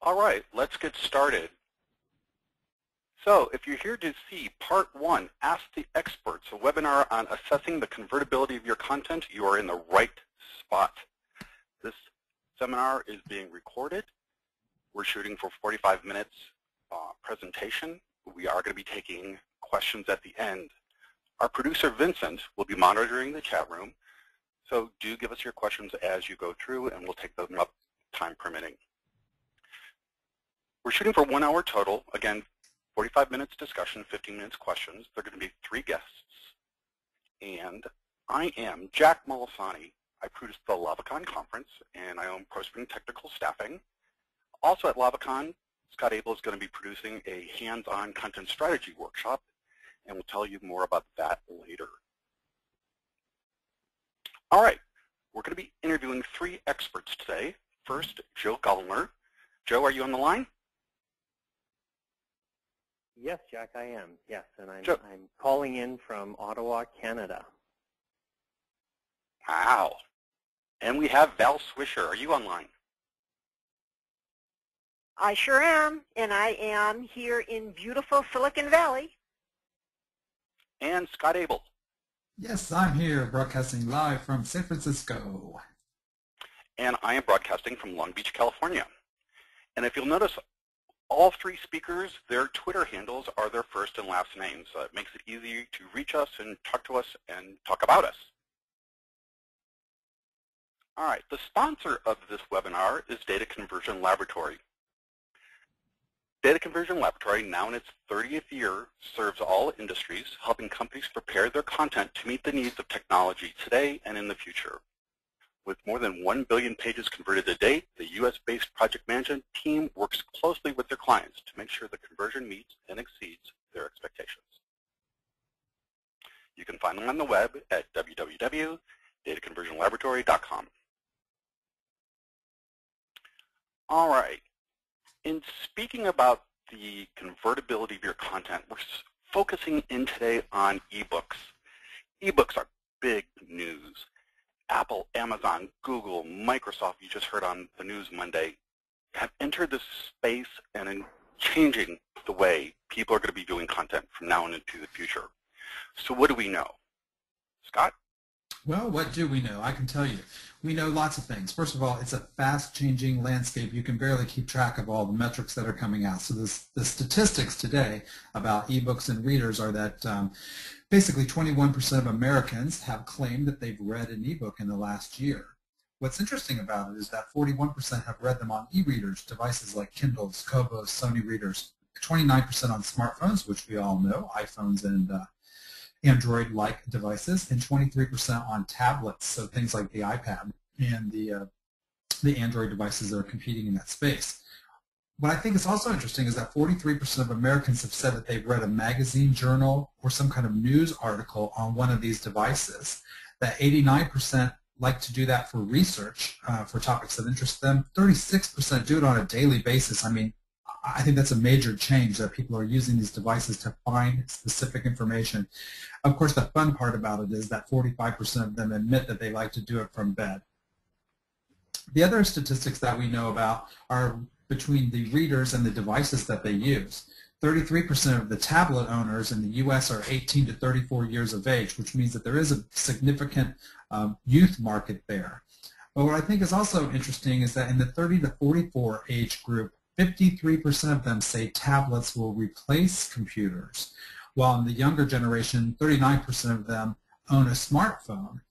All right, let's get started. So if you're here to see Part 1, Ask the Experts, a webinar on assessing the convertibility of your content, you are in the right spot. This seminar is being recorded. We're shooting for 45 minutes presentation. We are going to be taking questions at the end. Our producer, Vincent, will be monitoring the chat room, so do give us your questions as you go through, and we'll take them up time permitting. We're shooting for 1 hour total. Again, 45 minutes discussion, 15 minutes questions. There are going to be 3 guests. And I am Jack Molisani. I produce the LavaCon Conference, and I own ProSpring Technical Staffing. Also at LavaCon, Scott Abel is going to be producing a hands-on content strategy workshop, and we'll tell you more about that later. All right, we're going to be interviewing 3 experts today. First, Joe Gollner. Joe, are you on the line? Yes, Jack, I am. Yes, and I'm calling in from Ottawa, Canada. Wow. And we have Val Swisher. Are you online? I sure am, and I am here in beautiful Silicon Valley. And Scott Abel. Yes, I'm here broadcasting live from San Francisco. And I am broadcasting from Long Beach, California. And if you'll notice, all 3 speakers, their Twitter handles are their first and last names. So it makes it easy to reach us and talk to us and talk about us. All right, the sponsor of this webinar is Data Conversion Laboratory. Data Conversion Laboratory, now in its 30th year, serves all industries, helping companies prepare their content to meet the needs of technology today and in the future. With more than 1 billion pages converted to date, the US-based project management team works closely with their clients to make sure the conversion meets and exceeds their expectations. You can find them on the web at www.dataconversionlaboratory.com. All right. In speaking about the convertibility of your content, we're focusing in today on eBooks. eBooks are big news. Apple, Amazon, Google, Microsoft, you just heard on the news Monday, have entered this space and in changing the way people are going to be doing content from now on into the future. So what do we know? Scott? Well, what do we know? I can tell you. We know lots of things. First of all, it's a fast-changing landscape. You can barely keep track of all the metrics that are coming out. So the statistics today about ebooks and readers are that basically 21% of Americans have claimed that they've read an ebook in the last year. What's interesting about it is that 41% have read them on e-readers, devices like Kindles, Kobos, Sony readers, 29% on smartphones, which we all know, iPhones and Android-like devices, and 23% on tablets, so things like the iPad and the Android devices that are competing in that space. What I think is also interesting is that 43% of Americans have said that they've read a magazine, journal, or some kind of news article on one of these devices, that 89% like to do that for research, for topics of interest to them. 36% do it on a daily basis. I mean, I think that's a major change, that people are using these devices to find specific information. Of course, the fun part about it is that 45% of them admit that they like to do it from bed. The other statistics that we know about are between the readers and the devices that they use. 33% of the tablet owners in the U.S. are 18 to 34 years of age, which means that there is a significant youth market there. But what I think is also interesting is that in the 30 to 44 age group, 53% of them say tablets will replace computers, while in the younger generation, 39% of them own a smartphone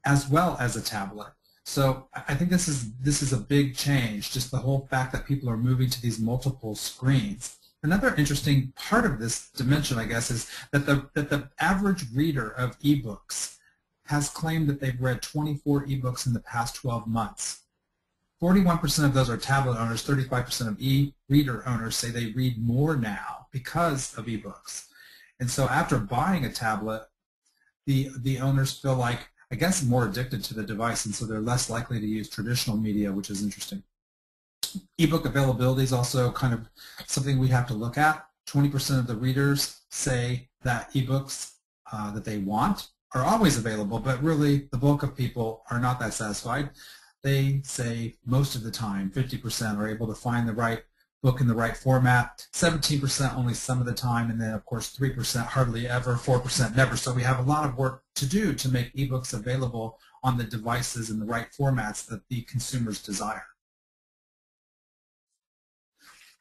as well as a tablet. So I think this is a big change, just the whole fact that people are moving to these multiple screens. Another interesting part of this dimension, I guess, is that the average reader of ebooks has claimed that they've read 24 ebooks in the past 12 months. 41% of those are tablet owners, 35% of e-reader owners say they read more now because of ebooks. And so after buying a tablet, the owners feel like, I guess, more addicted to the device, and so they're less likely to use traditional media, which is interesting. Ebook availability is also kind of something we have to look at. 20% of the readers say that ebooks that they want are always available, but really the bulk of people are not that satisfied. They say most of the time, 50%, are able to find the right book in the right format, 17% only some of the time, and then of course 3% hardly ever, 4% never. So we have a lot of work to do to make ebooks available on the devices in the right formats that the consumers desire.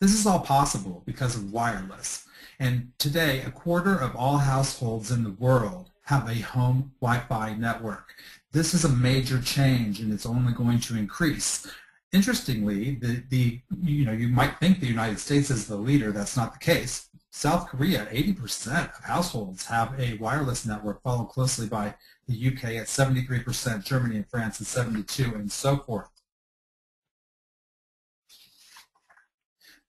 This is all possible because of wireless. And today, a quarter of all households in the world have a home Wi-Fi network. This is a major change, and it's only going to increase. Interestingly, you might think the United States is the leader. That's not the case. South Korea, 80% of households have a wireless network, followed closely by the UK at 73%, Germany and France at 72%, and so forth.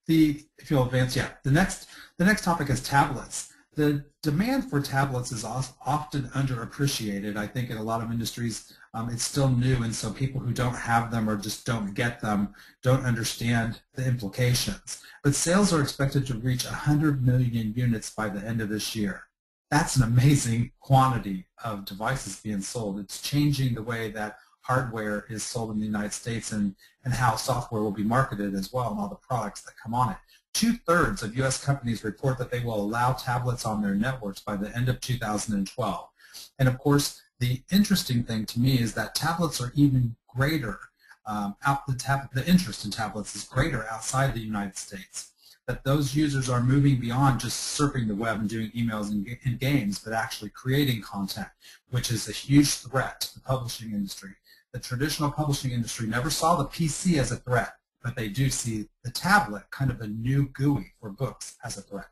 If you'll advance, yeah. The next topic is tablets. The demand for tablets is often underappreciated. I think in a lot of industries it's still new, and so people who don't have them or just don't get them don't understand the implications. But sales are expected to reach 100 million units by the end of this year. That's an amazing quantity of devices being sold. It's changing the way that hardware is sold in the United States and how software will be marketed as well and all the products that come on it. 2/3 of U.S. companies report that they will allow tablets on their networks by the end of 2012. And of course, the interesting thing to me is that tablets are even greater, the interest in tablets is greater outside the United States. That those users are moving beyond just surfing the web and doing emails and games, but actually creating content, which is a huge threat to the publishing industry. The traditional publishing industry never saw the PC as a threat, but they do see the tablet, kind of a new GUI for books, as a threat.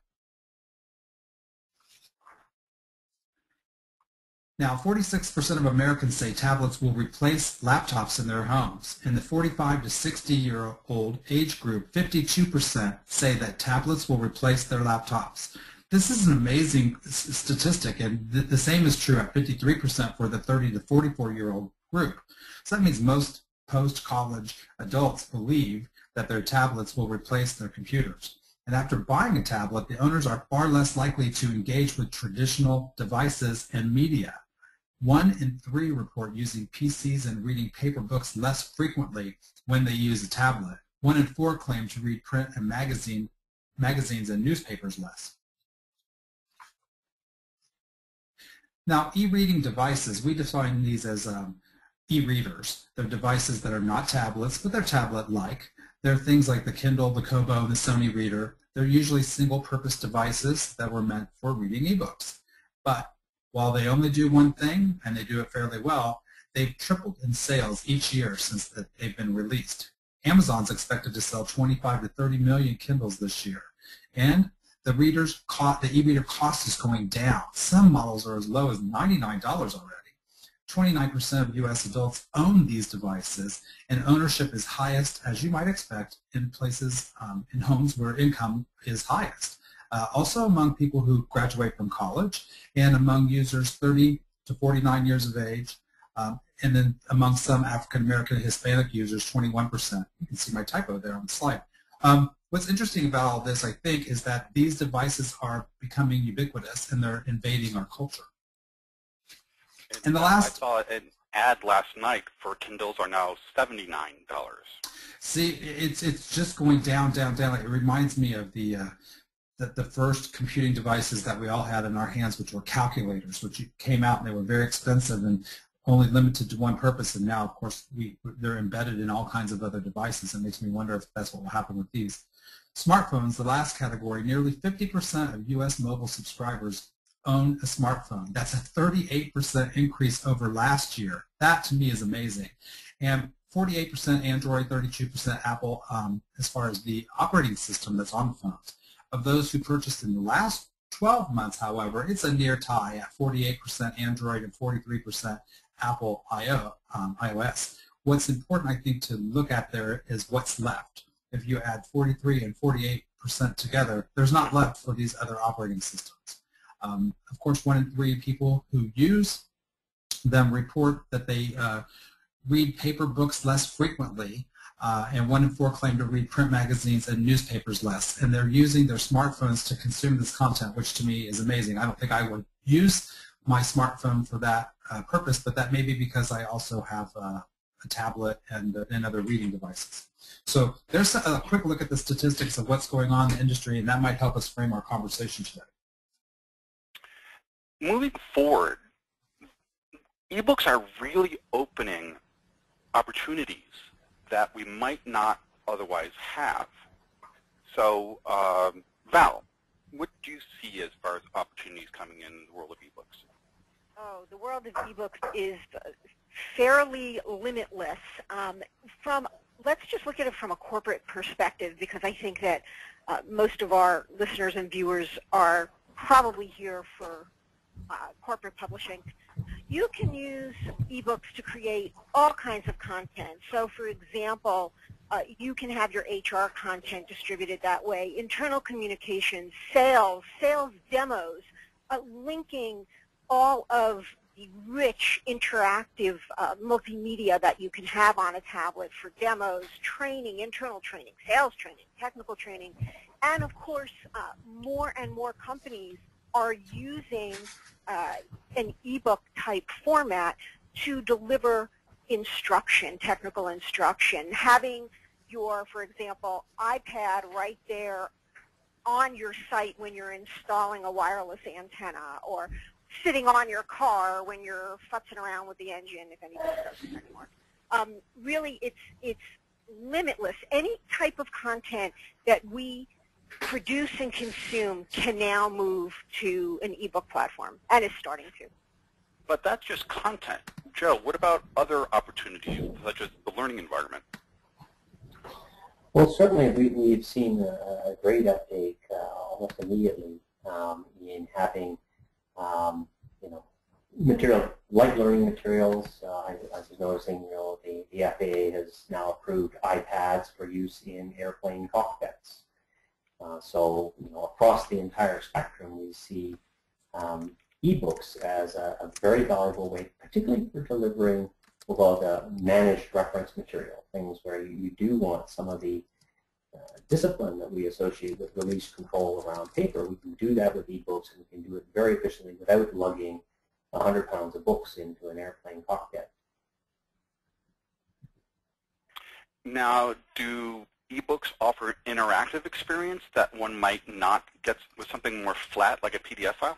Now, 46% of Americans say tablets will replace laptops in their homes. In the 45 to 60-year-old age group, 52% say that tablets will replace their laptops. This is an amazing statistic, and the same is true at 53% for the 30 to 44-year-old group. So that means most post-college adults believe that their tablets will replace their computers. And after buying a tablet, the owners are far less likely to engage with traditional devices and media. 1 in 3 report using PCs and reading paper books less frequently when they use a tablet. 1 in 4 claim to read print and magazines and newspapers less. Now, e-reading devices, we define these as e-readers. They're devices that are not tablets, but they're tablet-like. They're things like the Kindle, the Kobo, the Sony Reader. They're usually single-purpose devices that were meant for reading ebooks. But while they only do one thing, and they do it fairly well, they've tripled in sales each year since they've been released. Amazon's expected to sell 25 to 30 million Kindles this year. And the e-reader cost is going down. Some models are as low as $99 already. 29% of U.S. adults own these devices, and ownership is highest, as you might expect, in places, in homes where income is highest. Also among people who graduate from college, and among users 30 to 49 years of age, and then among some African American and Hispanic users, 21%. You can see my typo there on the slide. What's interesting about all this, I think, is that these devices are becoming ubiquitous and they're invading our culture. And the last, I saw an ad last night for Kindles are now $79. See, it's just going down, down, down. It reminds me of the first computing devices that we all had in our hands, which were calculators, which came out and they were very expensive and only limited to one purpose. And now, of course, they're embedded in all kinds of other devices. It makes me wonder if that's what will happen with these. Smartphones, the last category, nearly 50% of U.S. mobile subscribers own a smartphone. That's a 38% increase over last year. That, to me, is amazing. And 48% Android, 32% Apple as far as the operating system that's on the phones. Of those who purchased in the last 12 months, however, it's a near tie at 48% Android and 43% Apple iOS. What's important, I think, to look at there is what's left. If you add 43 and 48% together, there's not left for these other operating systems. Of course, 1 in 3 people who use them report that they read paper books less frequently, and 1 in 4 claim to read print magazines and newspapers less. And they're using their smartphones to consume this content, which to me is amazing. I don't think I would use my smartphone for that purpose, but that may be because I also have a a tablet and other reading devices. So there's a quick look at the statistics of what's going on in the industry, and that might help us frame our conversation today. Moving forward, ebooks are really opening opportunities that we might not otherwise have. So, Val, what do you see as far as opportunities coming in the world of ebooks? Oh, the world of ebooks is fairly limitless. Let's just look at it from a corporate perspective, because I think that most of our listeners and viewers are probably here for corporate publishing. You can use ebooks to create all kinds of content. So, for example, you can have your HR content distributed that way, internal communications, sales demos, linking all of the rich interactive multimedia that you can have on a tablet for demos, training, internal training, sales training, technical training, and of course more and more companies are using an ebook type format to deliver instruction, technical instruction. Having your, for example, iPad right there on your site when you're installing a wireless antenna, or sitting on your car when you're futzing around with the engine, if anybody does this anymore. Really, it's limitless. Any type of content that we produce and consume can now move to an ebook platform, and is starting to. But that's just content. Joe, what about other opportunities, such as the learning environment? Well, certainly we've seen a great uptake almost immediately in having material, light learning materials. I was noticing, the FAA has now approved iPads for use in airplane cockpits. So, across the entire spectrum, we see ebooks as a very valuable way, particularly for delivering we'll call the managed reference material, things where you do want some of the discipline that we associate with release control around paper. We can do that with ebooks, and we can do it very efficiently without lugging 100 pounds of books into an airplane cockpit. Now, do ebooks offer interactive experience that one might not get with something more flat, like a PDF file?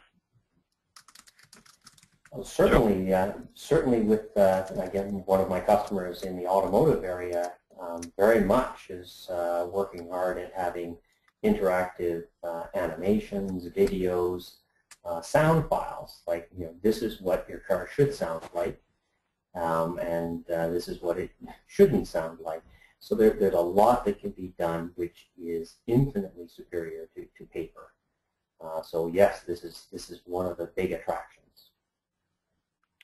Well, certainly, certainly with, again, one of my customers in the automotive area very much is working hard at having interactive animations, videos, sound files, like, this is what your car should sound like, and this is what it shouldn't sound like. So there's a lot that can be done which is infinitely superior to paper. So yes, this is one of the big attractions.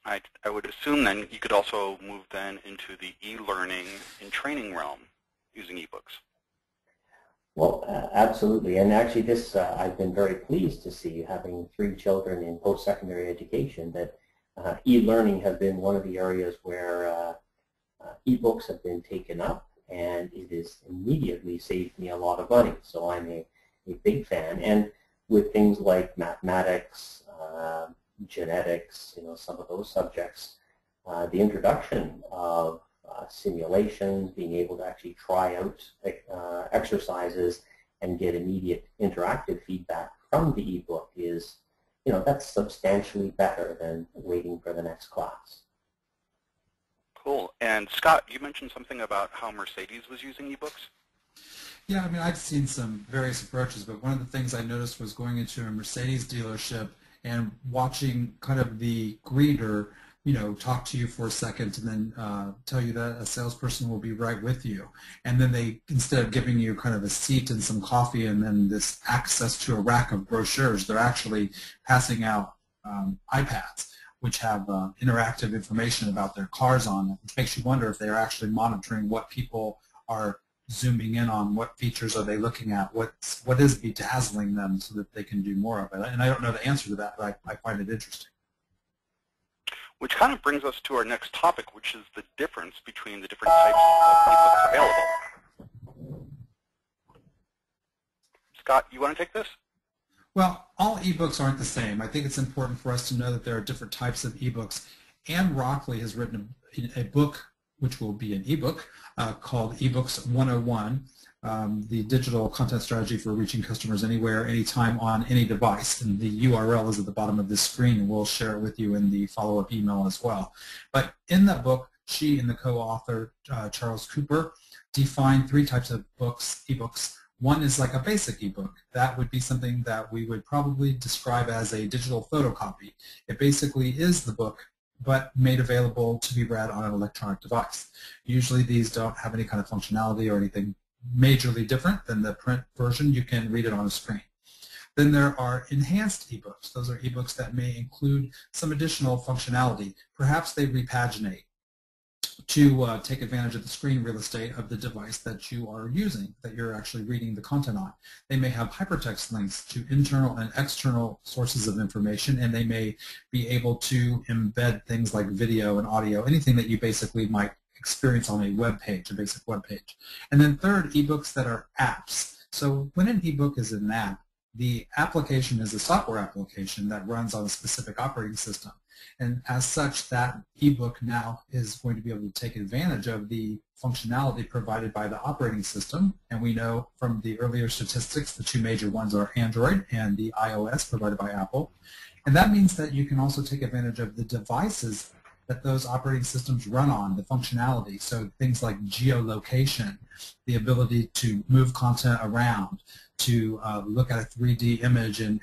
I would assume then you could also move then into the e-learning and training realm using ebooks. Well, absolutely, and actually this, I've been very pleased to see, having 3 children in post-secondary education, that e-learning has been one of the areas where ebooks have been taken up, and it has immediately saved me a lot of money. So I'm a big fan, and with things like mathematics, genetics, some of those subjects, the introduction of simulations, being able to actually try out exercises and get immediate interactive feedback from the ebook is, that's substantially better than waiting for the next class. Cool. And Scott, you mentioned something about how Mercedes was using ebooks? Yeah, I've seen some various approaches, but one of the things I noticed was going into a Mercedes dealership and watching kind of the greeter, talk to you for a second and then tell you that a salesperson will be right with you. And then they, instead of giving you kind of a seat and some coffee and then this access to a rack of brochures, they're actually passing out iPads, which have interactive information about their cars on it, which makes you wonder if they're actually monitoring what people are zooming in on, what features are they looking at, what is bedazzling them so that they can do more of it. And I don't know the answer to that, but I find it interesting. Which kind of brings us to our next topic, which is the difference between the different types of ebooks available. Scott, you want to take this? Well, all ebooks aren't the same. I think it's important for us to know that there are different types of ebooks. Anne Rockley has written a book which will be an ebook called eBooks 101, the digital content strategy for reaching customers anywhere, anytime, on any device. And the URL is at the bottom of this screen, and we'll share it with you in the follow-up email as well. But in that book, she and the co-author, Charles Cooper, define 3 types of books, ebooks. One is like a basic ebook. That would be something that we would probably describe as a digital photocopy. It basically is the book, but made available to be read on an electronic device. Usually these don't have any kind of functionality or anything majorly different than the print version. You can read it on a screen. Then there are enhanced ebooks. Those are ebooks that may include some additional functionality. Perhaps they repaginate to take advantage of the screen real estate of the device that you are using, that you're actually reading the content on. They may have hypertext links to internal and external sources of information, and they may be able to embed things like video and audio, anything that you basically might experience on a web page, a basic web page. And then third, ebooks that are apps. So when an ebook is an app, the application is a software application that runs on a specific operating system. And as such, that ebook now is going to be able to take advantage of the functionality provided by the operating system. And we know from the earlier statistics, the 2 major ones are Android and the iOS provided by Apple. And that means that you can also take advantage of the devices that those operating systems run on, the functionality. So things like geolocation, the ability to move content around, to look at a 3D image and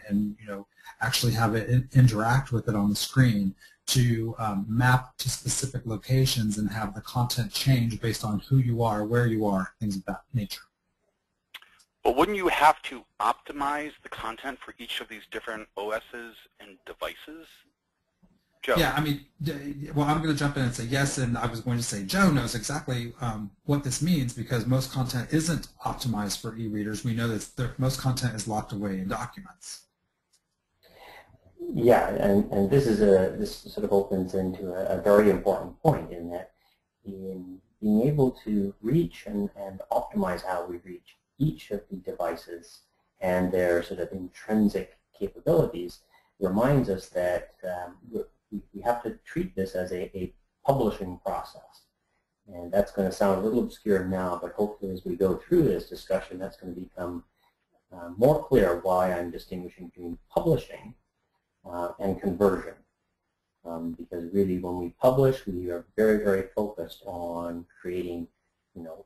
actually have it interact with it on the screen, to map to specific locations and have the content change based on who you are, where you are, things of that nature. But wouldn't you have to optimize the content for each of these different OSs and devices? Joe. Yeah, I mean, well, I'm going to jump in and say yes, and I was going to say Joe knows exactly what this means, because most content isn't optimized for e-readers. We know that most content is locked away in documents. Yeah, and this sort of opens into a very important point, in that in being able to reach and optimize how we reach each of the devices and their sort of intrinsic capabilities reminds us that we have to treat this as a publishing process. And that's going to sound a little obscure now, but hopefully as we go through this discussion, that's going to become more clear why I'm distinguishing between publishing and conversion. Because really when we publish, we are very, very focused on creating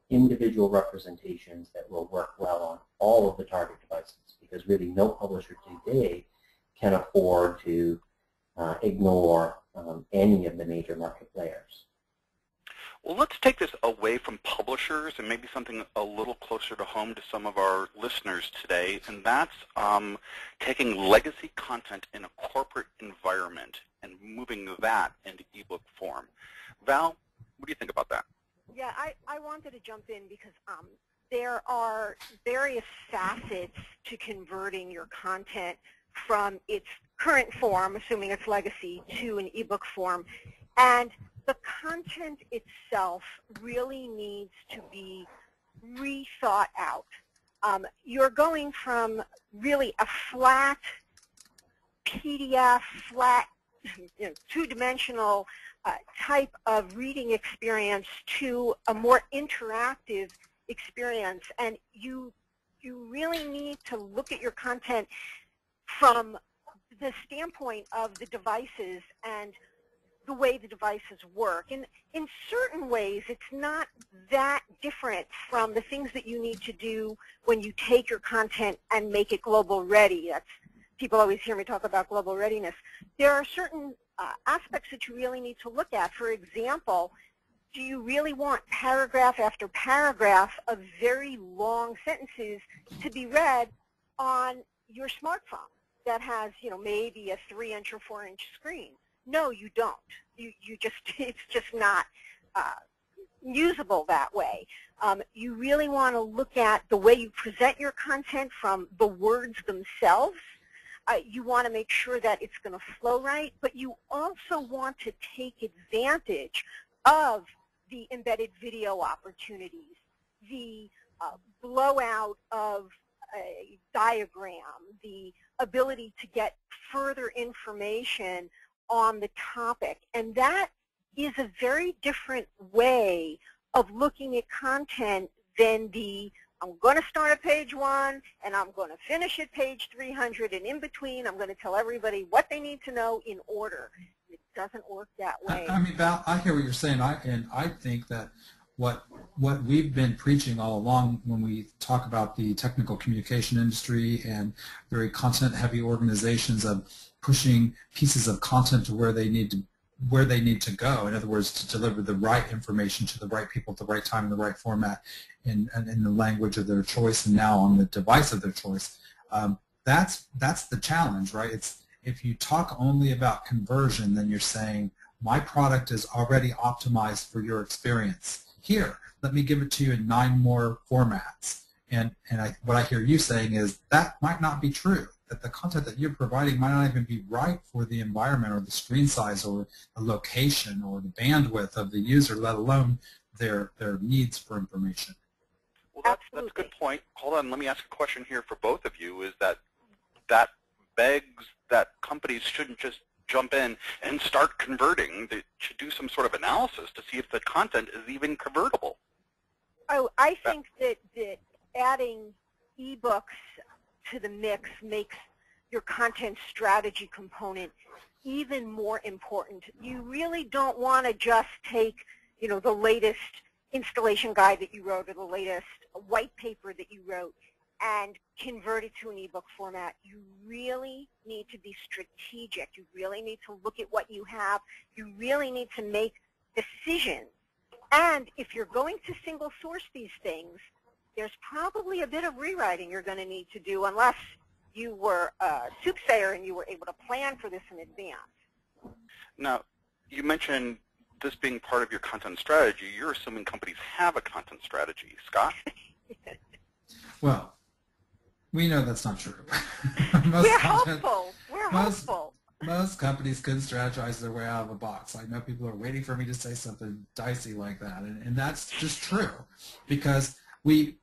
individual representations that will work well on all of the target devices, because really no publisher today can afford to ignore any of the major market players. Well, let's take this away from publishers and maybe something a little closer to home to some of our listeners today, and that's taking legacy content in a corporate environment and moving that into ebook form. Val, what do you think about that? Yeah, I wanted to jump in because there are various facets to converting your content from its current form, assuming it's legacy, to an ebook form. And the content itself really needs to be rethought out. You're going from really a flat PDF, flat, two-dimensional type of reading experience to a more interactive experience. And you really need to look at your content from the standpoint of the devices and the way the devices work. And in certain ways, it's not that different from the things that you need to do when you take your content and make it global ready. People always hear me talk about global readiness. There are certain aspects that you really need to look at. For example, do you really want paragraph after paragraph of very long sentences to be read on your smartphone that has, maybe a 3-inch or 4-inch screen? No, you don't. It's just not usable that way. You really want to look at the way you present your content from the words themselves. You want to make sure that it's going to flow right, but you also want to take advantage of the embedded video opportunities, the blowout of a diagram, the ability to get further information on the topic. And that is a very different way of looking at content than the I'm going to start at page 1 and I'm going to finish at page 300, and in between I'm going to tell everybody what they need to know in order. It doesn't work that way. I mean, Val, I hear what you're saying, and I think that what we've been preaching all along when we talk about the technical communication industry and very content-heavy organizations of pushing pieces of content to where they need to go. In other words, to deliver the right information to the right people at the right time in the right format in the language of their choice and now on the device of their choice. That's the challenge, right? It's if you talk only about conversion, then you're saying my product is already optimized for your experience. Here, let me give it to you in 9 more formats. And what I hear you saying is that might not be true, that the content that you're providing might not even be right for the environment or the screen size or the location or the bandwidth of the user, let alone their needs for information. Well, that's a good point. Hold on, let me ask a question here for both of you, is that begs that companies shouldn't just jump in and start converting. They should do some sort of analysis to see if the content is even convertible. Oh, I think that adding eBooks to the mix makes your content strategy component even more important. You really don't want to just take, the latest installation guide that you wrote or the latest white paper that you wrote and convert it to an ebook format. You really need to be strategic. You really need to look at what you have. You really need to make decisions. And if you're going to single source these things, there's probably a bit of rewriting you're going to need to do unless you were a soothsayer and you were able to plan for this in advance. Now, you mentioned this being part of your content strategy. You're assuming companies have a content strategy. Scott? Well, we know that's not true. We're hopeful. We're hopeful. Most companies can strategize their way out of a box. I know people are waiting for me to say something dicey like that, and that's just true because we've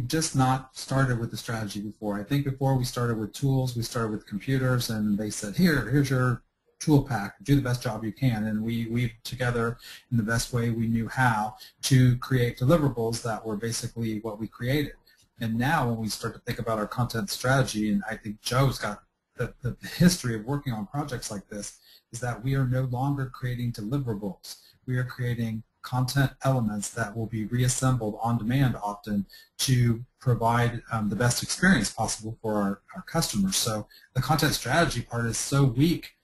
just not started with the strategy before. I think before we started with tools, we started with computers, and they said, here's your tool pack, do the best job you can, and we weaved together in the best way we knew how to create deliverables that were basically what we created. And now when we start to think about our content strategy, and I think Joe's got the history of working on projects like this, is that we are no longer creating deliverables. We are creating content elements that will be reassembled on demand often to provide the best experience possible for our customers. So the content strategy part is so weak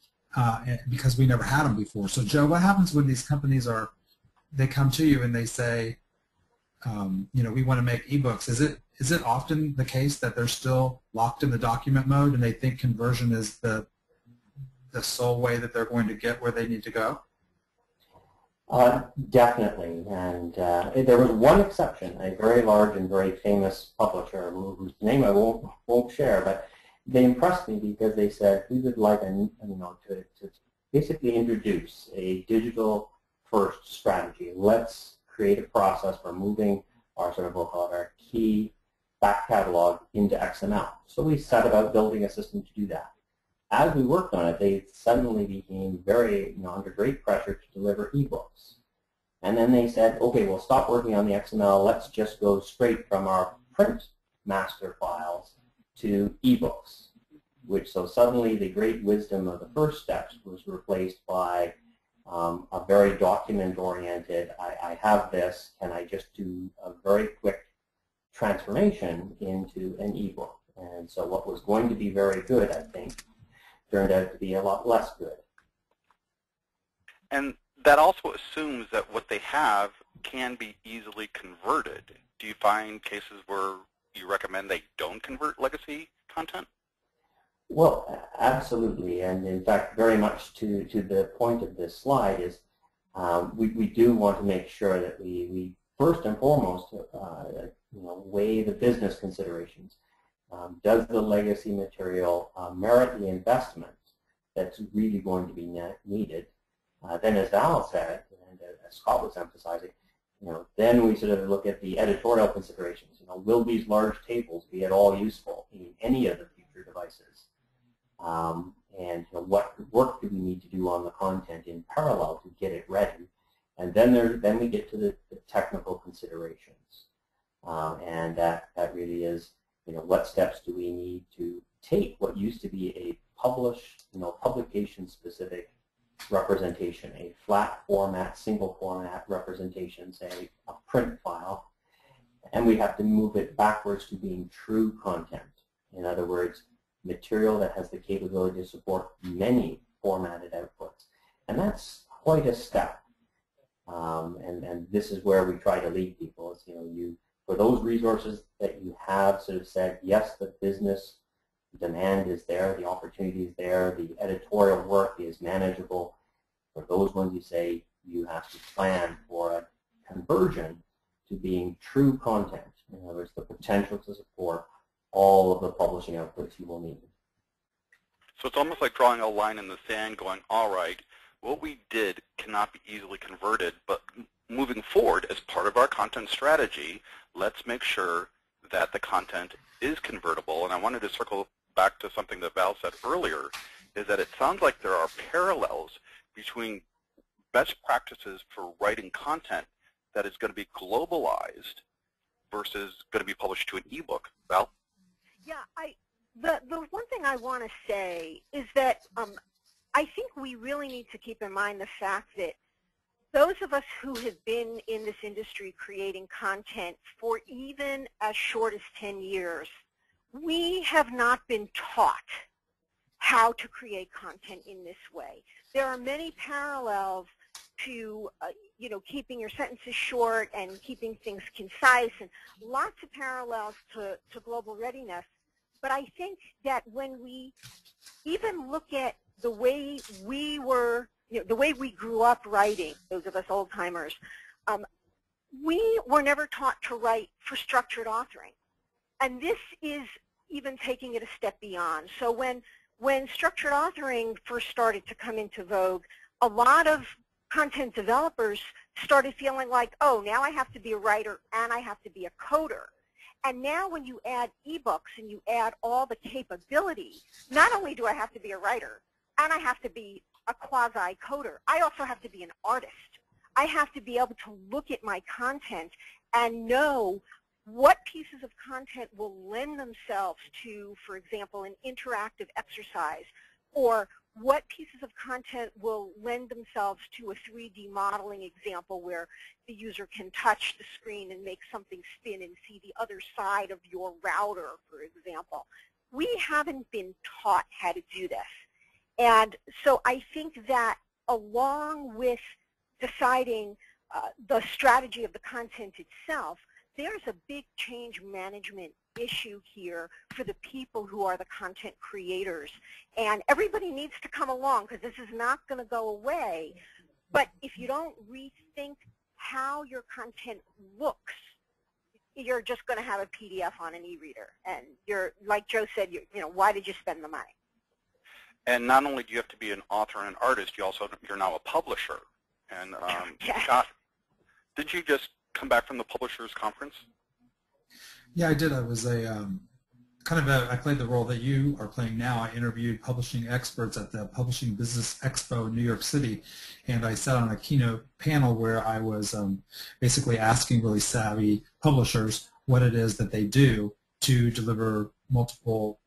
because we never had them before. So Joe, what happens when these companies they come to you and they say, we want to make ebooks? Is it often the case that they're still locked in the document mode and they think conversion is the sole way that they're going to get where they need to go? Definitely, and there was one exception, a very large and very famous publisher whose name I won't share, but they impressed me because they said we would like to basically introduce a digital-first strategy. Let's create a process for moving our we'll call it our key back catalog into XML. So we set about building a system to do that. As we worked on it, they suddenly became very, under great pressure to deliver ebooks. And then they said, okay, we'll stop working on the XML. Let's just go straight from our print master files to ebooks. So suddenly the great wisdom of the first steps was replaced by a very document-oriented, I have this, can I just do a very quick transformation into an ebook? And so what was going to be very good, I think, turned out to be a lot less good. And that also assumes that what they have can be easily converted. Do you find cases where you recommend they don't convert legacy content? Well, absolutely, and in fact, very much to the point of this slide is we do want to make sure that we first and foremost weigh the business considerations. Does the legacy material merit the investment that's really going to be needed? Then, as Val said, and as Scott was emphasizing, then we sort of look at the editorial considerations. Will these large tables be at all useful in any of the future devices? and what work do we need to do on the content in parallel to get it ready. And then we get to the technical considerations. And that really is, what steps do we need to take what used to be a published, publication-specific representation, a flat format, single format representation, say a print file, and we have to move it backwards to being true content. In other words, material that has the capability to support many formatted outputs. And that's quite a step. And this is where we try to lead people. It's, for those resources that you have sort of said, yes, the business demand is there, the opportunity is there, the editorial work is manageable. For those ones you say you have to plan for a conversion to being true content. In other words, the potential to support all of the publishing outputs you will need. So it's almost like drawing a line in the sand going, all right, what we did cannot be easily converted, but moving forward as part of our content strategy, let's make sure that the content is convertible. And I wanted to circle back to something that Val said earlier, is that it sounds like there are parallels between best practices for writing content that is going to be globalized versus going to be published to an ebook. Val? Yeah, the one thing I want to say is that I think we really need to keep in mind the fact that those of us who have been in this industry creating content for even as short as 10 years, we have not been taught how to create content in this way. There are many parallels to keeping your sentences short and keeping things concise, and lots of parallels to global readiness. But I think that when we even look at the way we were, the way we grew up writing, those of us old-timers, we were never taught to write for structured authoring. And this is even taking it a step beyond. So when structured authoring first started to come into vogue, a lot of content developers started feeling like, oh, now I have to be a writer and I have to be a coder. And now when you add eBooks and you add all the capability, not only do I have to be a writer and I have to be a quasi-coder, I also have to be an artist. I have to be able to look at my content and know what pieces of content will lend themselves to, for example, an interactive exercise, or what pieces of content will lend themselves to a 3D modeling example where the user can touch the screen and make something spin and see the other side of your router, for example. We haven't been taught how to do this. And so I think that along with deciding the strategy of the content itself, there's a big change management issue here for the people who are the content creators. And everybody needs to come along because this is not going to go away. But if you don't rethink how your content looks, you're just going to have a PDF on an e-reader. And you're, like Joe said, why did you spend the money? And not only do you have to be an author and an artist, you're now a publisher. And yes. Scott, did you just come back from the Publishers Conference? Yeah, I did. I was I played the role that you are playing now. I interviewed publishing experts at the Publishing Business Expo in New York City, and I sat on a keynote panel where I was basically asking really savvy publishers what it is that they do to deliver multiple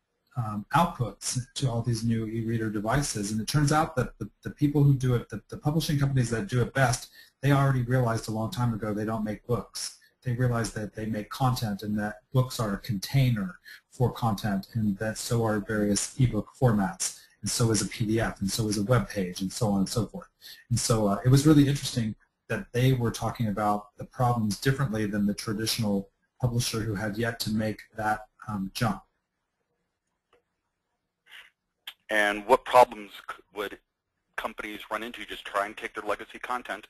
outputs to all these new e-reader devices. And it turns out that the people who do it, the publishing companies that do it best, they already realized a long time ago they don't make books. They realized that they make content and that books are a container for content, and that so are various ebook formats, and so is a PDF, and so is a web page, and so on and so forth. And so it was really interesting that they were talking about the problems differently than the traditional publisher who had yet to make that jump. And what problems would companies run into just trying to take their legacy content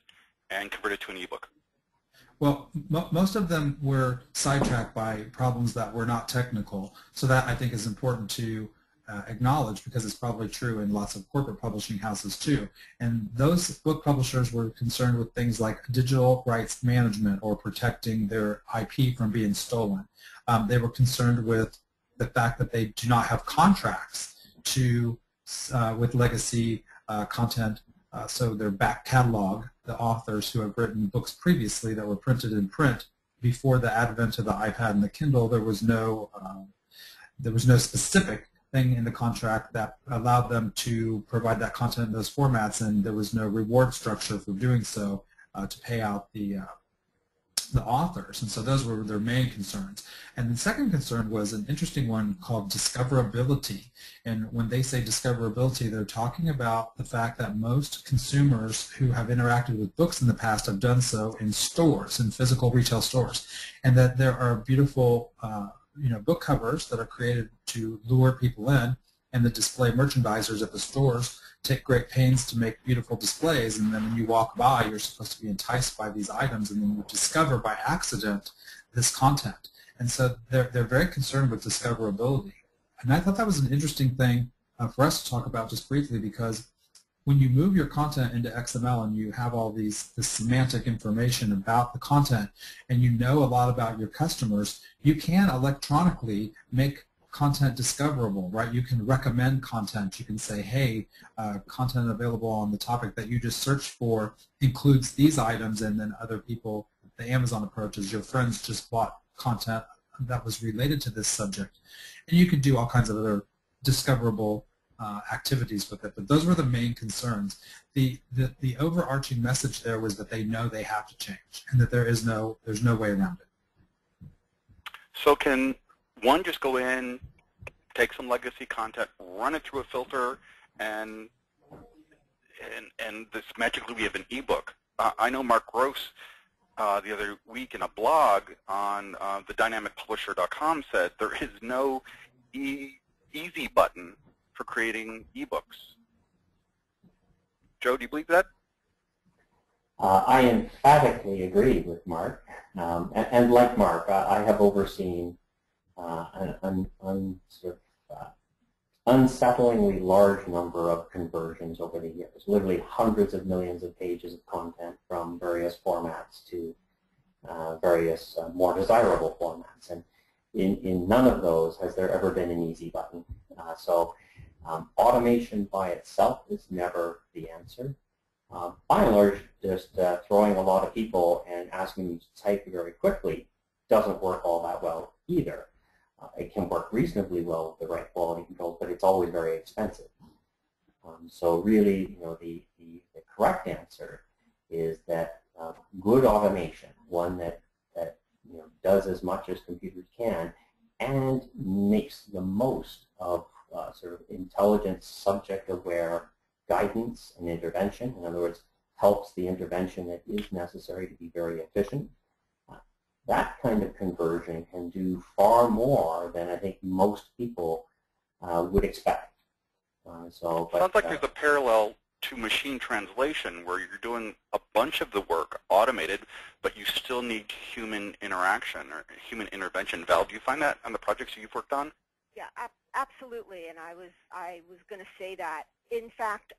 and convert it to an ebook? Well, most of them were sidetracked by problems that were not technical. So that, I think, is important to acknowledge, because it's probably true in lots of corporate publishing houses too. And those book publishers were concerned with things like digital rights management or protecting their IP from being stolen. They were concerned with the fact that they do not have contracts to with legacy content, so their back catalog, the authors who have written books previously that were printed in print before the advent of the iPad and the Kindle. There was no specific thing in the contract that allowed them to provide that content in those formats, and there was no reward structure for doing so to pay out the authors. And so those were their main concerns. And the second concern was an interesting one called discoverability. And when they say discoverability, they're talking about the fact that most consumers who have interacted with books in the past have done so in stores, in physical retail stores, and that there are beautiful book covers that are created to lure people in, and the display merchandisers at the stores take great pains to make beautiful displays, and then when you walk by, you're supposed to be enticed by these items, and then you discover by accident this content. And so they're very concerned with discoverability. And I thought that was an interesting thing for us to talk about just briefly, because when you move your content into XML and you have all this semantic information about the content, and you know a lot about your customers, you can electronically make content discoverable, right? You can recommend content. You can say, hey, content available on the topic that you just searched for includes these items, and then other people, the Amazon approach is your friends just bought content that was related to this subject. And you can do all kinds of other discoverable activities with it, but those were the main concerns. The overarching message there was that they know they have to change, and that there's no way around it. So can one just go in, take some legacy content, run it through a filter, and this magically we have an ebook? I know Mark Gross the other week in a blog on the dynamicpublisher.com said there is no easy button for creating ebooks. Joe, do you believe that? I emphatically agree with Mark, and like Mark, I have overseen an unsettlingly large number of conversions over the years, literally hundreds of millions of pages of content from various formats to various more desirable formats. And in none of those has there ever been an easy button. So automation by itself is never the answer. By and large, just throwing a lot of people and asking them to type very quickly doesn't work all that well either. It can work reasonably well with the right quality controls, but it's always very expensive. So really, the correct answer is that good automation, one that does as much as computers can, and makes the most of sort of intelligent, subject-aware guidance and intervention. In other words, helps the intervention that is necessary to be very efficient. That kind of conversion can do far more than I think most people would expect. Sounds like there's a parallel to machine translation where you're doing a bunch of the work automated, but you still need human interaction or human intervention. Val, do you find that on the projects you've worked on? Yeah, absolutely, and I was going to say that. In fact,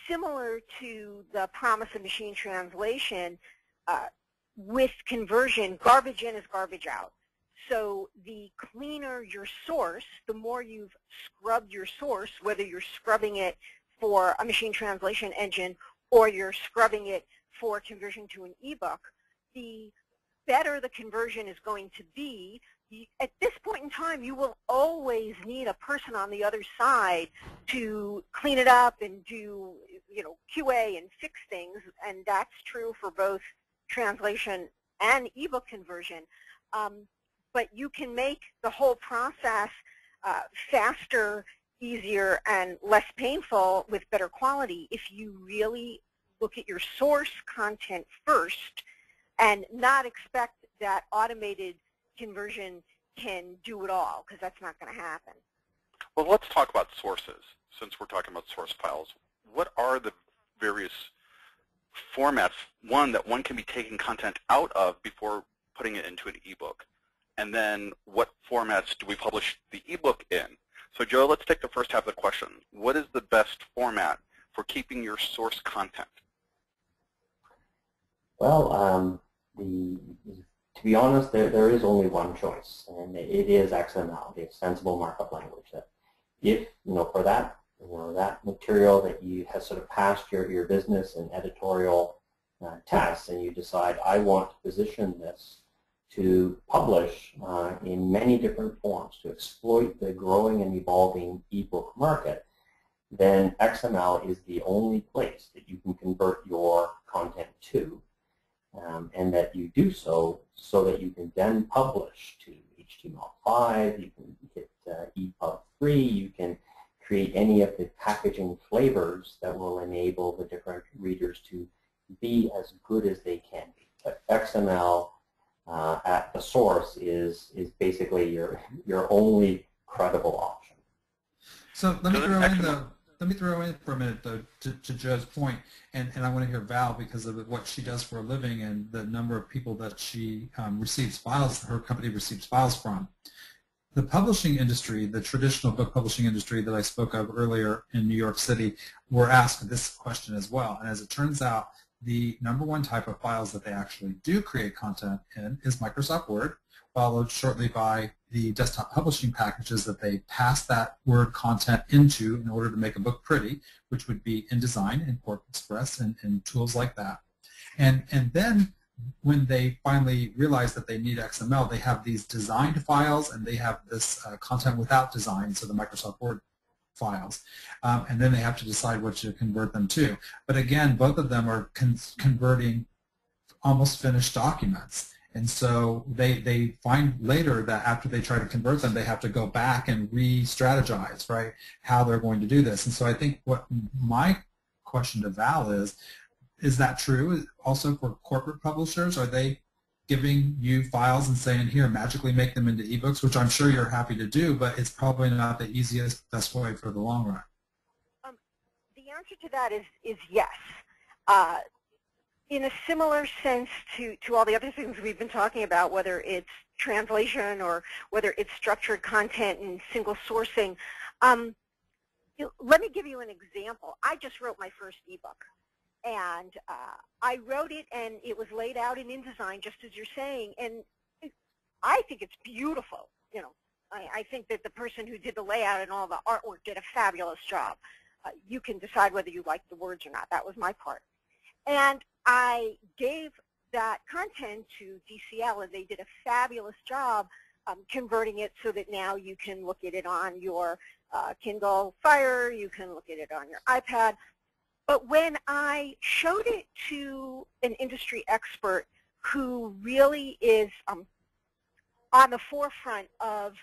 similar to the promise of machine translation, with conversion, garbage in is garbage out. So the cleaner your source, the more you've scrubbed your source, whether you're scrubbing it for a machine translation engine or you're scrubbing it for conversion to an ebook, the better the conversion is going to be. At this point in time, you will always need a person on the other side to clean it up and do, QA and fix things, and that's true for both translation and ebook conversion. But you can make the whole process faster, easier, and less painful with better quality if you really look at your source content first and not expect that automated conversion can do it all, because that's not going to happen. Well, let's talk about sources, since we're talking about source files. What are the various formats, that one can be taking content out of before putting it into an ebook? And then what formats do we publish the ebook in? So Joe, let's take the first half of the question. What is the best format for keeping your source content? Well, to be honest, there is only one choice, and it is XML, the extensible markup language. That if, for that that material that you have sort of passed your business and editorial tests, and you decide, I want to position this to publish in many different forms to exploit the growing and evolving ebook market, then XML is the only place that you can convert your content to, and that you do so that you can then publish to HTML5, you can hit EPUB3, you can create any of the packaging flavors that will enable the different readers to be as good as they can be. But XML at the source is basically your only credible option. So let me throw in for a minute though to Joe's point, and I want to hear Val because of what she does for a living and the number of people that she receives files, her company receives files from. The publishing industry, the traditional book publishing industry that I spoke of earlier in New York City, were asked this question as well. And as it turns out, the number one type of files that they actually do create content in is Microsoft Word, followed shortly by the desktop publishing packages that they pass that Word content into in order to make a book pretty, which would be InDesign and Corp Express and tools like that. And then when they finally realize that they need XML, they have these designed files and they have this content without design, so the Microsoft Word files, and then they have to decide what to convert them to. But again, both of them are converting almost finished documents. And so they find later that after they try to convert them, they have to go back and re-strategize, right, how they're going to do this. And so I think what my question to Val is that true also for corporate publishers? Are they giving you files and saying, here, magically make them into ebooks, which I'm sure you're happy to do, but it's probably not the easiest, best way for the long run? The answer to that is yes. In a similar sense to all the other things we've been talking about, whether it's translation or whether it's structured content and single sourcing, let me give you an example. I just wrote my first ebook. And I wrote it, and it was laid out in InDesign, just as you're saying, and I think it's beautiful. You know, I think that the person who did the layout and all the artwork did a fabulous job. You can decide whether you like the words or not. That was my part. And I gave that content to DCL, and they did a fabulous job converting it so that now you can look at it on your Kindle Fire, you can look at it on your iPad. But when I showed it to an industry expert who really is on the forefront of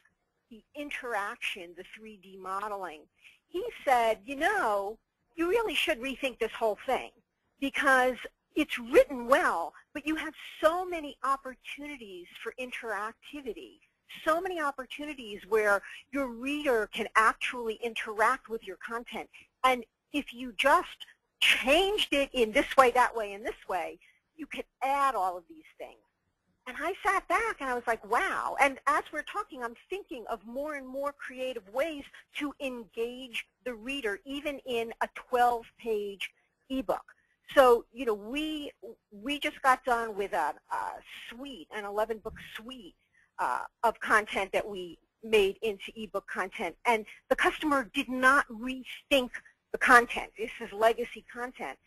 the interaction, the 3D modeling, he said, you know, you really should rethink this whole thing because it's written well, but you have so many opportunities for interactivity, so many opportunities where your reader can actually interact with your content. And if you just changed it in this way, that way, and this way, you could add all of these things. And I sat back and I was like, wow. And as we're talking, I'm thinking of more and more creative ways to engage the reader, even in a 12-page ebook. So, you know, we just got done with a suite, an 11-book suite of content that we made into ebook content. And the customer did not rethink the content. This is legacy content.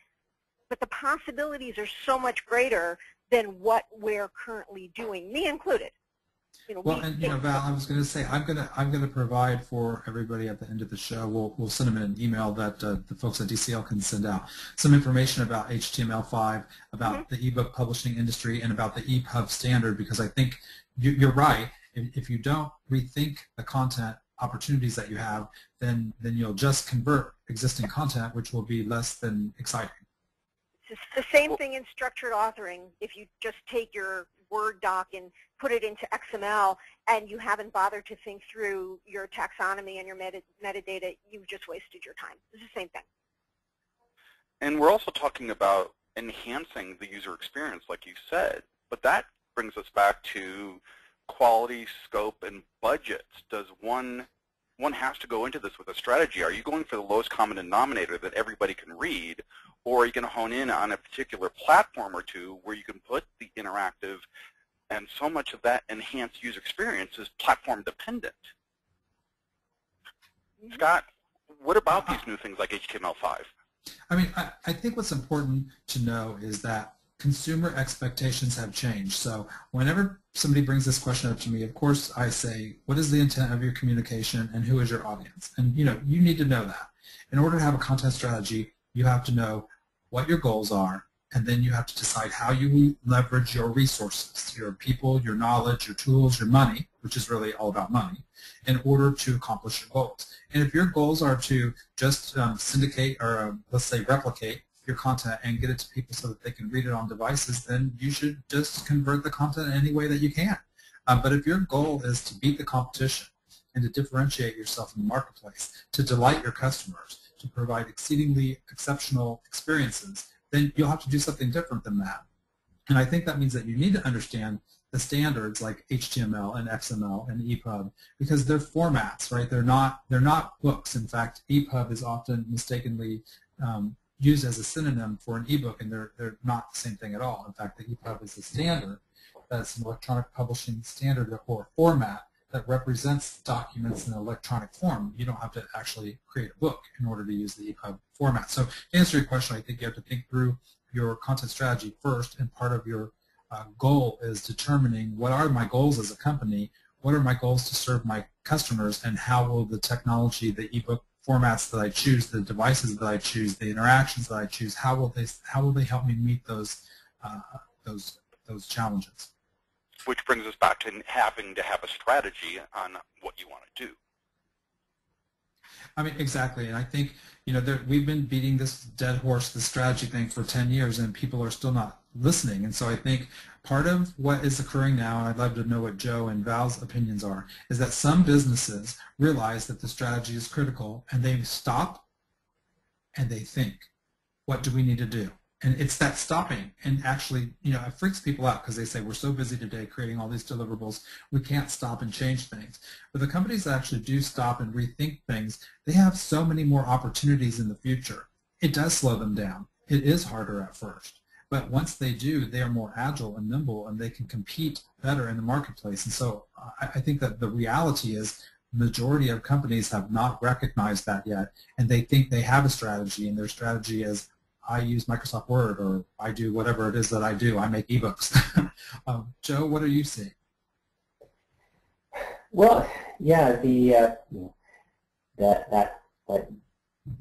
But the possibilities are so much greater than what we're currently doing, me included. You know, well, and you know, Val, I was going to say I'm going to provide for everybody at the end of the show. We'll send them an email that the folks at DCL can send out some information about HTML5, about the ebook publishing industry, and about the EPUB standard. Because I think you're right. If you don't rethink the content opportunities that you have, then you'll just convert existing content, which will be less than exciting. It's the same thing in structured authoring. If you just take your Word doc and put it into XML and you haven't bothered to think through your taxonomy and your metadata, you've just wasted your time. It's the same thing. And we're also talking about enhancing the user experience, like you said, but that brings us back to quality, scope, and budgets. Does one has to go into this with a strategy? Are you going for the lowest common denominator that everybody can read, or are you going to hone in on a particular platform or two where you can put the interactive, and so much of that enhanced user experience is platform dependent? Scott, What about these new things like HTML5? I mean, I think what's important to know is that consumer expectations have changed. So whenever somebody brings this question up to me, of course I say, what is the intent of your communication and who is your audience? And you need to know that. In order to have a content strategy, you have to know what your goals are, and then you have to decide how you leverage your resources, your people, your knowledge, your tools, your money, which is really all about money, in order to accomplish your goals. And if your goals are to just syndicate or, let's say, replicate your content and get it to people so that they can read it on devices, then you should just convert the content in any way that you can. But if your goal is to beat the competition and to differentiate yourself in the marketplace, to delight your customers, to provide exceedingly exceptional experiences, then you'll have to do something different than that. And I think that means that you need to understand the standards like HTML and XML and EPUB, because they're formats, right? They're not books. In fact, EPUB is often mistakenly used as a synonym for an ebook, and they're not the same thing at all. In fact, the EPUB is a standard that's an electronic publishing standard or format that represents documents in an electronic form. You don't have to actually create a book in order to use the EPUB format. So to answer your question, I think you have to think through your content strategy first, and part of your goal is determining what are my goals as a company, what are my goals to serve my customers, and how will the technology, the ebook formats that I choose, the devices that I choose, the interactions that I choose, how will they help me meet those challenges? Which brings us back to having to have a strategy on what you want to do. I mean, exactly, and I think we've been beating this dead horse, this strategy thing, for 10 years, and people are still not listening. And so I think part of what is occurring now, and I'd love to know what Joe and Val's opinions are, is that some businesses realize that the strategy is critical, and they stop and they think, what do we need to do? And it's that stopping, and actually, it freaks people out because they say, we're so busy today creating all these deliverables, we can't stop and change things. But the companies that actually do stop and rethink things, they have so many more opportunities in the future. It does slow them down. It is harder at first. But once they do, they are more agile and nimble, and they can compete better in the marketplace. And so I think that the reality is the majority of companies have not recognized that yet, and they think they have a strategy, and their strategy is, I use Microsoft Word, or I do whatever it is that I do. I make ebooks. Joe, what are you seeing? Well, yeah, that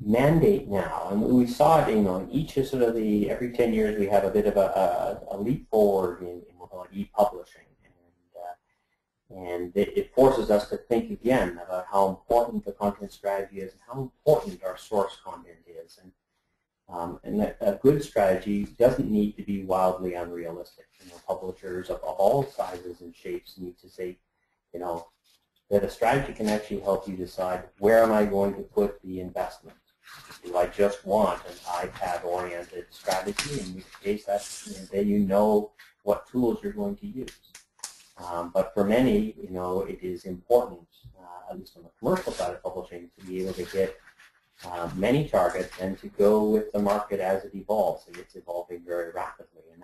mandate now, and we saw it, in each of sort of every 10 years we have a bit of a leap forward in e-publishing, and it forces us to think again about how important the content strategy is and how important our source content is. And a good strategy doesn't need to be wildly unrealistic. Publishers of all sizes and shapes need to say, that a strategy can actually help you decide, where am I going to put the investment? Do I just want an iPad-oriented strategy? In which case, then you know what tools you're going to use. But for many, it is important, at least on the commercial side of publishing, to be able to hit many targets and to go with the market as it evolves, and it's evolving very rapidly. And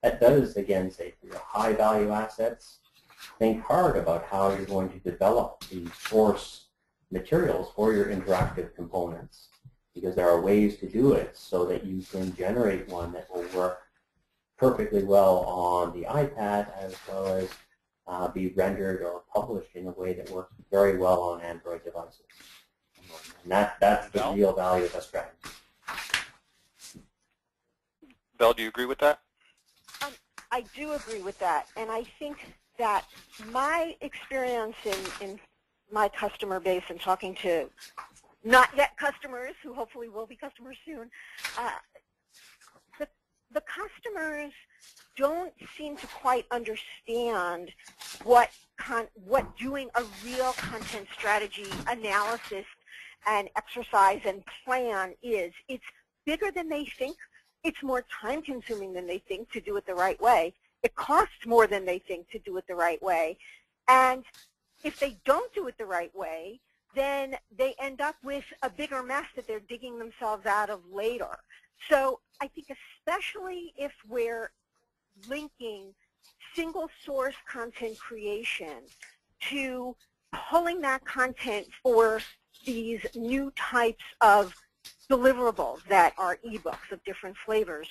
that does, again, say, for your high-value assets, think hard about how you're going to develop the source materials for your interactive components, because there are ways to do it so that you can generate one that will work perfectly well on the iPad, as well as be rendered or published in a way that works very well on Android devices. And that's the real value of a strategy. Val, do you agree with that? I do agree with that, and I think that my experience in my customer base and talking to not yet customers who hopefully will be customers soon, the customers don't seem to quite understand what doing a real content strategy analysis and exercise and plan is. It's bigger than they think. It's more time-consuming than they think to do it the right way. It costs more than they think to do it the right way. And if they don't do it the right way, then they end up with a bigger mess that they're digging themselves out of later. So I think especially if we're linking single source content creation to pulling that content for these new types of deliverables that are ebooks of different flavors,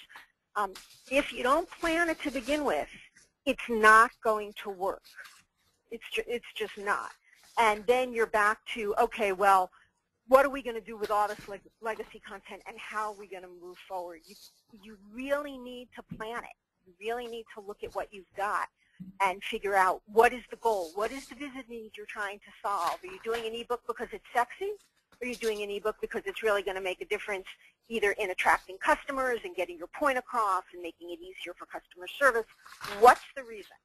if you don't plan it to begin with, it's not going to work. It's just not. And then you're back to, okay, well, what are we going to do with all this legacy content, and how are we going to move forward? You really need to plan it. You really need to look at what you've got and figure out what is the goal, what is the business need you're trying to solve. Are you doing an ebook because it's sexy? Or are you doing an ebook because it's really going to make a difference either in attracting customers and getting your point across and making it easier for customer service? What's the reason?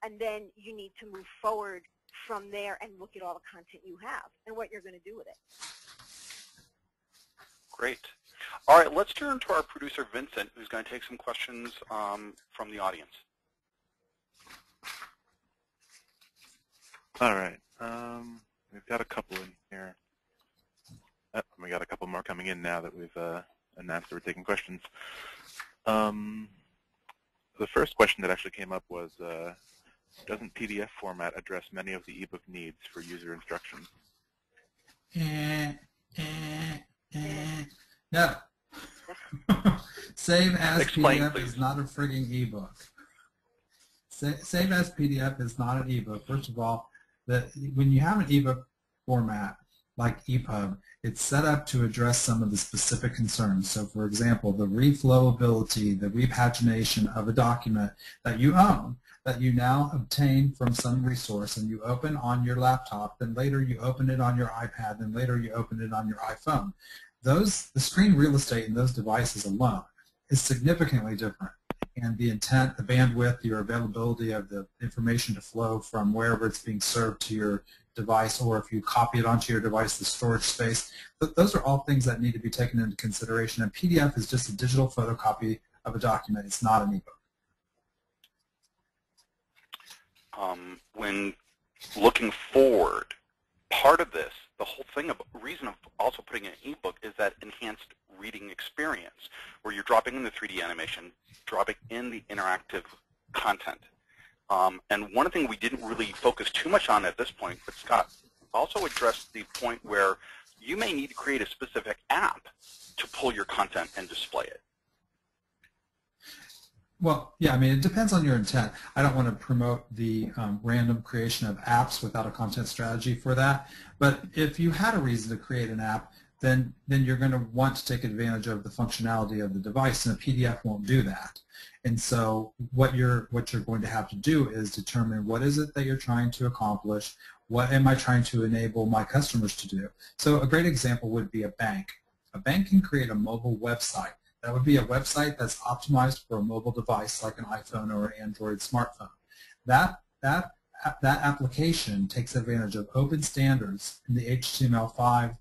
And then you need to move forward from there and look at all the content you have and what you're going to do with it. Great. All right, let's turn to our producer, Vincent, who's going to take some questions from the audience. All right. We've got a couple in here. We got a couple more coming in now that we've announced that we're taking questions. The first question that actually came up was, doesn't PDF format address many of the ebook needs for user instructions? No. Save as Explain, PDF please. is not a frigging ebook. Save as PDF is not an ebook. First of all, when you have an ebook format like EPUB, it's set up to address some of the specific concerns. So, for example, the reflowability, the repagination of a document that you own, that you now obtain from some resource, and you open on your laptop, then later you open it on your iPad, then later you open it on your iPhone. The screen real estate in those devices alone is significantly different. And the intent, the bandwidth, your availability of the information to flow from wherever it's being served to your device, or if you copy it onto your device, the storage space, those are all things that need to be taken into consideration. And PDF is just a digital photocopy of a document. It's not an ebook. When looking forward, part of this, the whole thing, reason of also putting in an ebook is that enhanced reading experience, where you're dropping in the 3D animation, dropping in the interactive content. And one thing we didn't really focus too much on at this point, but Scott also addressed the point where you may need to create a specific app to pull your content and display it. Well, yeah, I mean, it depends on your intent. I don't want to promote the random creation of apps without a content strategy for that. But if you had a reason to create an app, then you're going to want to take advantage of the functionality of the device, and a PDF won't do that. And so what you're going to have to do is determine what is it that you're trying to accomplish, what am I trying to enable my customers to do. So a great example would be a bank. A bank can create a mobile website. That would be a website that's optimized for a mobile device like an iPhone or an Android smartphone. That application takes advantage of open standards in the HTML5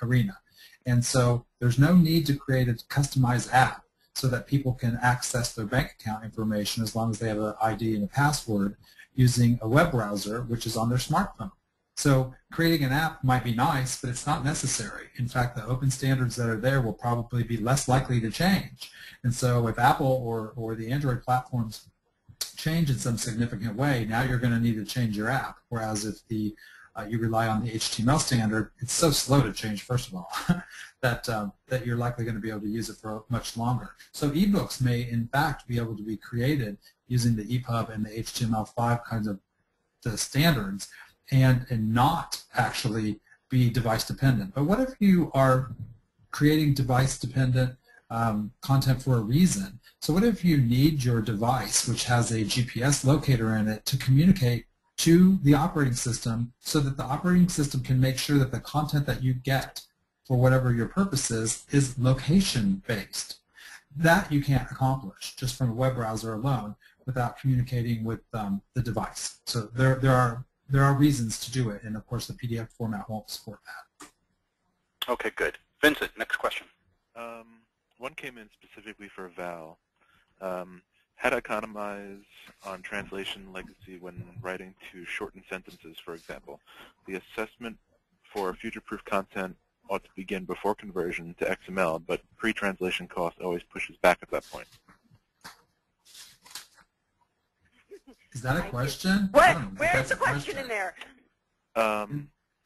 arena. And so there's no need to create a customized app so that people can access their bank account information as long as they have an ID and a password using a web browser, which is on their smartphone. So creating an app might be nice, but it's not necessary. In fact, the open standards that are there will probably be less likely to change. And so if Apple or the Android platforms change in some significant way, now you're going to need to change your app. Whereas if you rely on the HTML standard, it's so slow to change, first of all, that you're likely going to be able to use it for much longer. So ebooks may, in fact, be able to be created using the EPUB and the HTML5 kinds of the standards, and not actually be device dependent. But what if you are creating device dependent content for a reason? So what if you need your device, which has a GPS locator in it, to communicate to the operating system so that the operating system can make sure that the content that you get for whatever your purpose is location based? That you can't accomplish just from a web browser alone without communicating with the device. So there are reasons to do it, and of course the PDF format won't support that. Okay, good. Vincent, next question. One came in specifically for Val. How to economize on translation legacy when writing to shortened sentences, for example. The assessment for future-proof content ought to begin before conversion to XML, but pre-translation cost always pushes back at that point. Is that a question? Where's the question in there?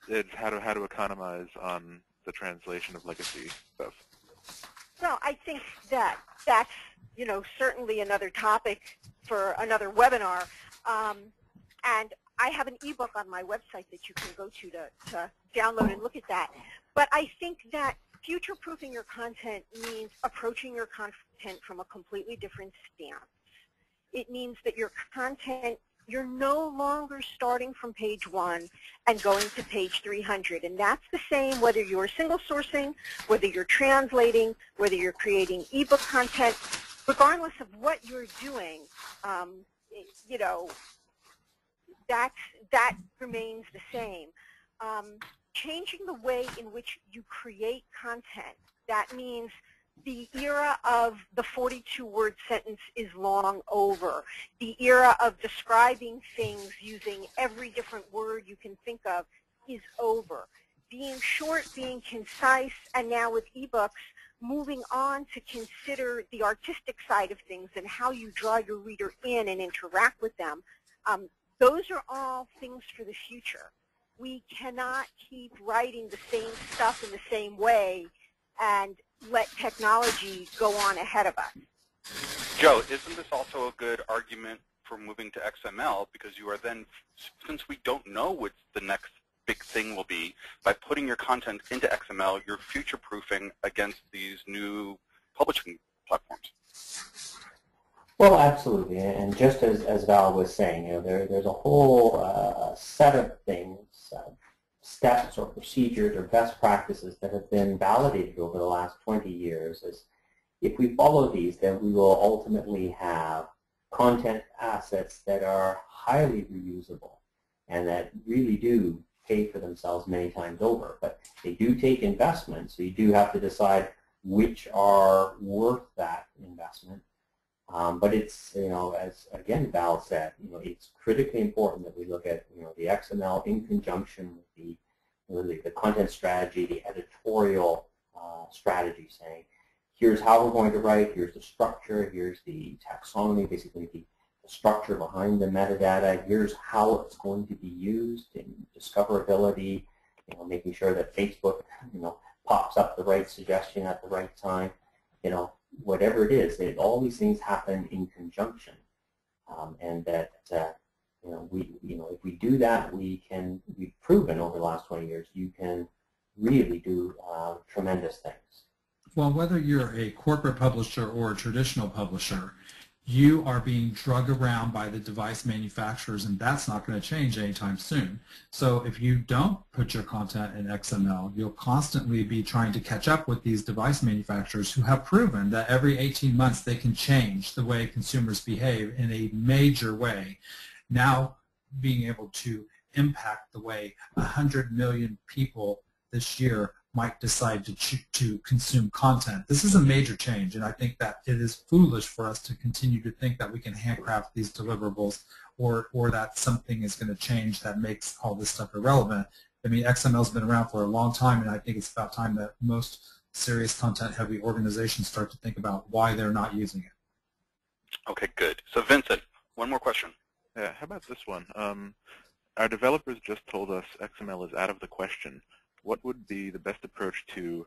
It's how to economize on the translation of legacy stuff. Well, I think that's certainly another topic for another webinar. And I have an ebook on my website that you can go to download and look at that. But I think that future-proofing your content means approaching your content from a completely different stance. It means that your content, you're no longer starting from page 1 and going to page 300. And that's the same whether you're single sourcing, whether you're translating, whether you're creating ebook content. Regardless of what you're doing, that remains the same. Changing the way in which you create content, that means the era of the 42-word sentence is long over. The era of describing things using every different word you can think of is over. Being short, being concise, and now with ebooks, moving on to consider the artistic side of things and how you draw your reader in and interact with them. Those are all things for the future. We cannot keep writing the same stuff in the same way and let technology go on ahead of us. Joe, isn't this also a good argument for moving to XML, because you are then, since we don't know what the next big thing will be, by putting your content into XML, you're future-proofing against these new publishing platforms? Well, absolutely, and just as Val was saying, there's a whole set of things, steps or procedures or best practices that have been validated over the last 20 years. As if we follow these, then we will ultimately have content assets that are highly reusable and that really do pay for themselves many times over. But they do take investment, so you do have to decide which are worth that investment. But it's, as again Val said, it's critically important that we look at, the XML in conjunction with the content strategy, the editorial strategy, saying, here's how we're going to write, here's the structure, here's the taxonomy, basically the structure behind the metadata, here's how it's going to be used in discoverability, making sure that Facebook, pops up the right suggestion at the right time, whatever it is, that all these things happen in conjunction, and that if we do that, we've proven over the last 20 years you can really do tremendous things. Well, whether you're a corporate publisher or a traditional publisher, you are being drugged around by the device manufacturers, and that's not going to change anytime soon. So if you don't put your content in XML, you'll constantly be trying to catch up with these device manufacturers who have proven that every 18 months they can change the way consumers behave in a major way. Now being able to impact the way 100 million people this year might decide to consume content. This is a major change, and I think that it is foolish for us to continue to think that we can handcraft these deliverables or that something is going to change that makes all this stuff irrelevant. I mean, XML's been around for a long time, and I think it's about time that most serious content-heavy organizations start to think about why they're not using it. Okay, good. So Vincent, one more question. Yeah, how about this one? Our developers just told us XML is out of the question. What would be the best approach to,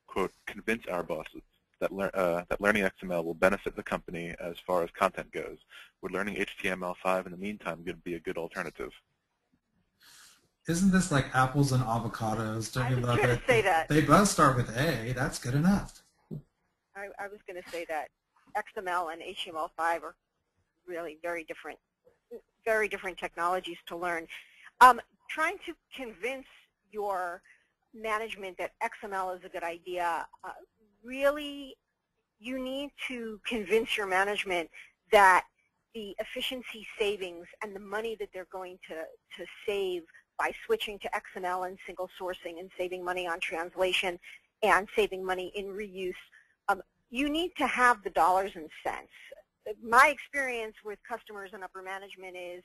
quote, convince our bosses that learning XML will benefit the company as far as content goes? Would learning HTML5 in the meantime be a good alternative? Isn't this like apples and avocados? Don't you love it? I was going to say that. They both start with A. That's good enough. I was going to say that XML and HTML5 are really very different technologies to learn. Trying to convince your management that XML is a good idea, really you need to convince your management that the efficiency savings and the money that they're going to save by switching to XML and single sourcing and saving money on translation and saving money in reuse, you need to have the dollars and cents. My experience with customers and upper management is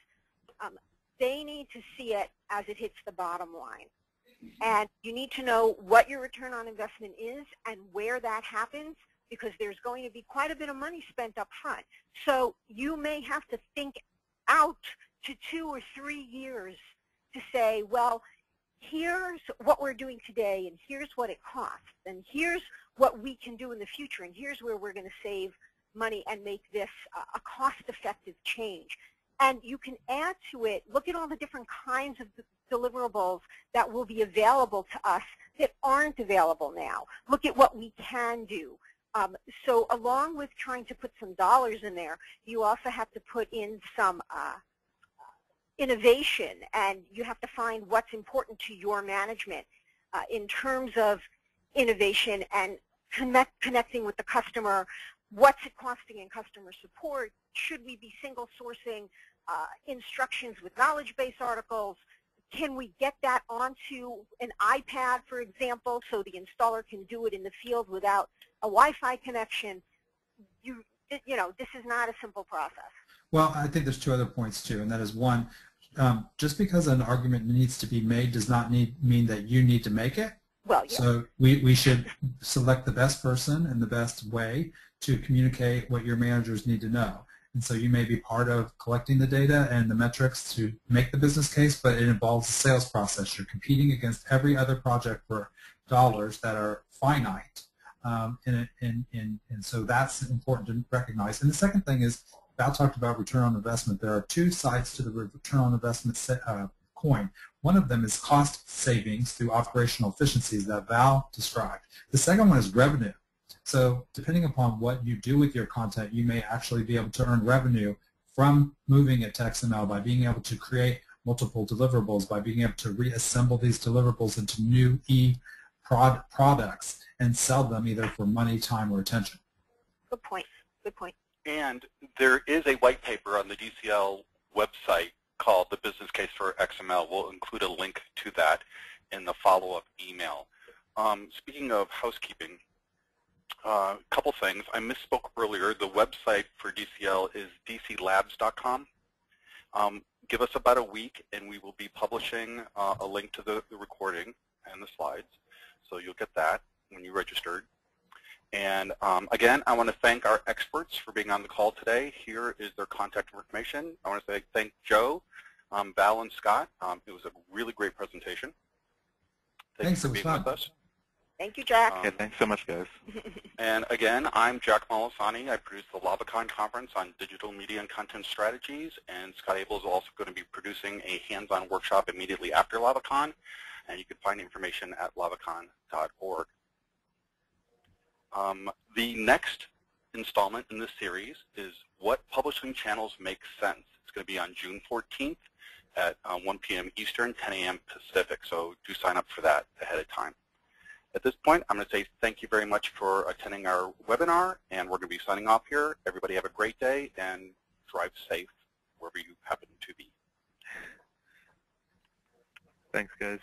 they need to see it as it hits the bottom line. And you need to know what your return on investment is and where that happens, because there's going to be quite a bit of money spent up front. So you may have to think out to 2 or 3 years to say, well, here's what we're doing today, and here's what it costs, and here's what we can do in the future, and here's where we're going to save money and make this a cost-effective change. And you can add to it, look at all the different kinds of deliverables that will be available to us that aren't available now. Look at what we can do. So along with trying to put some dollars in there, you also have to put in some innovation, and you have to find what's important to your management in terms of innovation and connecting with the customer. What's it costing in customer support? Should we be single sourcing instructions with knowledge base articles? Can we get that onto an iPad, for example, so the installer can do it in the field without a Wi-Fi connection? You know, this is not a simple process. Well, I think there's two other points too, and that is one, just because an argument needs to be made does not mean that you need to make it. Well, yeah. So we should select the best person and the best way to communicate what your managers need to know. And so you may be part of collecting the data and the metrics to make the business case, but it involves a sales process. You're competing against every other project for dollars that are finite. And so that's important to recognize. And the second thing is, Val talked about return on investment. There are two sides to the return on investment coin. One of them is cost savings through operational efficiencies that Val described. The second one is revenue. So depending upon what you do with your content, you may actually be able to earn revenue from moving it to XML by being able to create multiple deliverables, by being able to reassemble these deliverables into new products and sell them either for money, time, or attention. Good point. Good point. And there is a white paper on the DCL website called The Business Case for XML. We'll include a link to that in the follow-up email. Speaking of housekeeping, a couple things. I misspoke earlier. The website for DCL is dclabs.com. Give us about a week, and we will be publishing a link to the recording and the slides. So you'll get that when you registered. And again, I want to thank our experts for being on the call today. Here is their contact information. I want to thank Joe, Val, and Scott. It was a really great presentation. Thanks for being with us. Thank you, Jack. Yeah, thanks so much, guys. And again, I'm Jack Molisani. I produce the LavaCon Conference on digital media and content strategies, and Scott Abel is also going to be producing a hands-on workshop immediately after LavaCon, and you can find information at lavacon.org. The next installment in this series is What Publishing Channels Make Sense. It's going to be on June 14th at 1 p.m. Eastern, 10 a.m. Pacific, so do sign up for that ahead of time. At this point, I'm going to say thank you very much for attending our webinar, and we're going to be signing off here. Everybody have a great day, and drive safe wherever you happen to be. Thanks, guys.